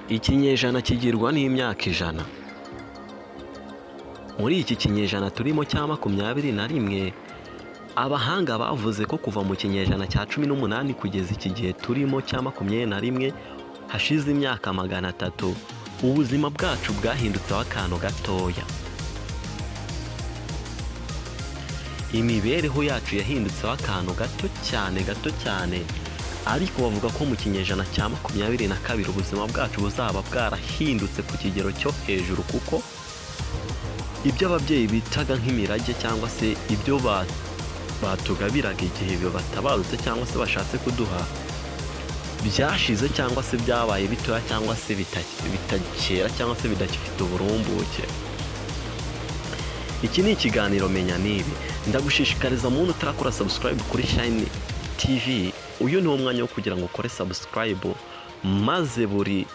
Ikinyejana kigirwa n'imyaka 100. Muri iki kinyejana turimo cya 21, abahanga bavuze ko kuva mu kinyejana cya 18 kugeza iki gihe turimo cya 21 hashize imyaka 300, ubuzima bwacu bwahindutseho akantu gatoya. Imibereho yacu yahindutseho akantu gato cyane, ariko bavuga ko mu kinyejana cya 22 ubuzima bwacu buzaba bwarahindutse ku kigero cyo hejuru, kuko ibyo ababyeyi bitaga nk'imirage cyangwa se ibyo batugabiraga igihe ibyo batabarutse cyangwa se bashatse kuduha byashize, cyangwa se byabaye bitoya, cyangwa se bitakera, cyangwa se bidafite uburumbuke. Iki ni ikiganiro Menya Nibi. Ndagushishikariza muntu utarakora subscribe kuri Shine TV, uyu ni umwanya wo kugira ngo ukore subscribe, maze buri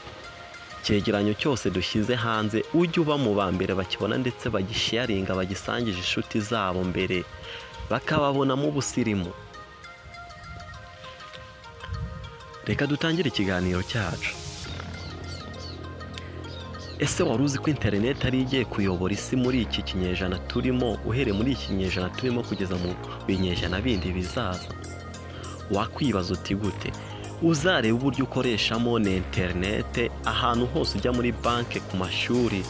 cyegeranyo cyose dushyize hanze ujye uba mu bambere bakibona, ndetse bagisharinga, bagisangije inshuti zabo mbere bakababonamo ubusirimu. Reka dutangire ikiganiro cyacu. Ese wari uzi ko internet ari igiye kuyobora isi muri iki kinyejana turimo, uhereye muri iki kinyejana turimo kugeza mu binyejana bindi bizaza? Wakwibaza uti gute? Uzareba uburyo ukoreshamo internet ahantu hose, ujya muri banki, ku mashuri,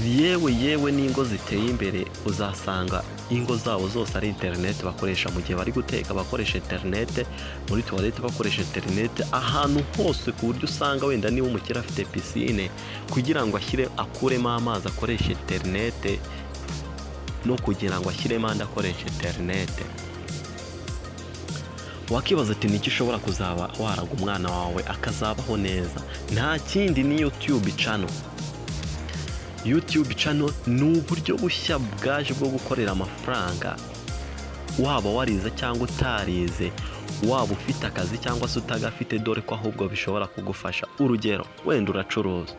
yewe n'ingo ziteye imbere uzasanga ingo zabo zose ari internet bakoresha. Mu gihe bari guteka bakoresha internet, muri toilette bakoresha internet, ahantu hose, ku buryo usanga wenda niba umukire afite piscine, kugira ngo akuremo amazi akoresha internet, no kugira ngo ashyiremo andi akoresha internet. Wakibaza ati niki ushobora kuzaba waraga umwana wawe akazabaho neza? Nta kindi, ni YouTube channel. YouTube channel ni uburyo bushya bwaje bwo gukorera amafaranga, waba warize cyangwa utarize, waba ufite akazi cyangwa se utagafite, dore ko ahubwo bishobora kugufasha. Urugero, wenda uracuruza,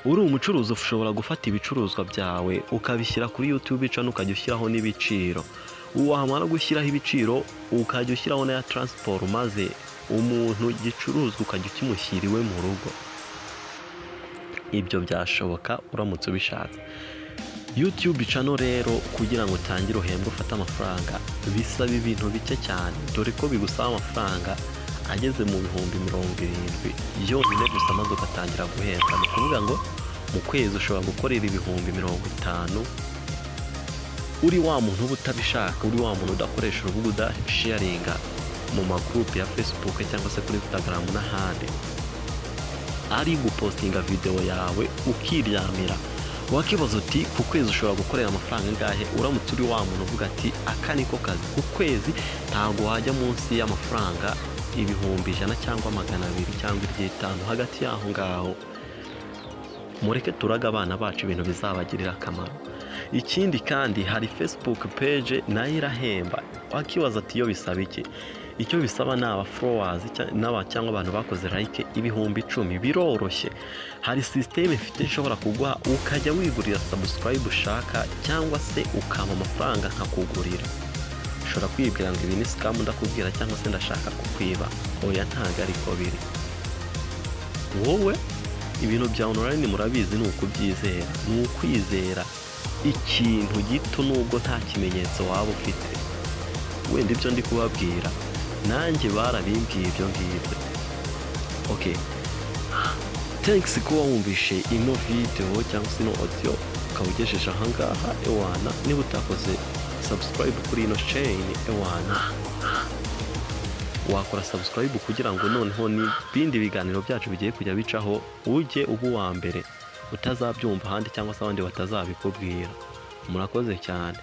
uri umucuruzi, ushobora gufata ibicuruzwa byawe ukabishyira kuri YouTube channel, ukajya ushyiraho n'ibiciro. Wamara gushyiraho ibiciro ukajya ushyiraho na transport, maze umuntu gicuruzwa ukajya ukimushyiriwe mu rugo. Ibyo byashoboka uramutse ubishatse. YouTube channel rero, kugira ngo utangire uhembwe ufate amafaranga, bisaba ibintu bike cyane, dore ko bigusaba amafaranga ageze mu bihumbi 70 yonyine gusa, maze ugatangira guhembwa. Ni ukuvuga ngo mu kwezi ushobora gukorera ibihumbi 50. Uri wa muntu uba utabishaka, uri wa muntu udakoresha urubuga, udasharinga mu magroupe ya Facebook cyangwa se kuri Instagram n'ahandi, ari gupostinga video yawe ukiryamira. Wakibaza uti ku kwezi ushobora gukorera amafaranga angahe? Uramutse uri wa muntu uvuga ati aka niko kazi, ku kwezi ntabwo wajya munsi y'amafaranga ibihumbi 100 cyangwa 200 cyangwa 500, hagati yaho ngaho. Mureke turaga abana bacu ibintu bizabagirira akamaro. Ikindi kandi hari Facebook page nayo irahemba. Wakibaza ati yo bisaba iki? Icyo bisaba ni aba followers cyangwa abantu bakoze like ibihumbi 10. Biroroshye, hari system ifite ishobora kuguha ukajya wigurira subscribe ushaka, cyangwa se ukama amafaranga nkakugurira. Ushobora kwibwira ngo ibi ni scam ndakubwira, cyangwa se ndashaka kukwiba. Oya, ntago ariko biri. Wowe ibintu bya online murabizi, ni ukubyizera, ni ukwizera ikintu gito nubwo nta kimenyetso waba ufite. Wenda ibyo ndi kubabwira nanjye barabimbwiye ibyo ngibyo. Okay, thanks kuba wumvishe ino video cyangwa se ino audio ukawugejeje ahangaha. Ewana, niba utakoze subscribe kuri ino chain, ewana wakora subscribe kugira ngo noneho n'ibindi biganiro byacu bigiye kujya bicaho ujye uba uwa mbere, utazabyumva ahandi cyangwa se abandi batazabikubwira. Murakoze cyane.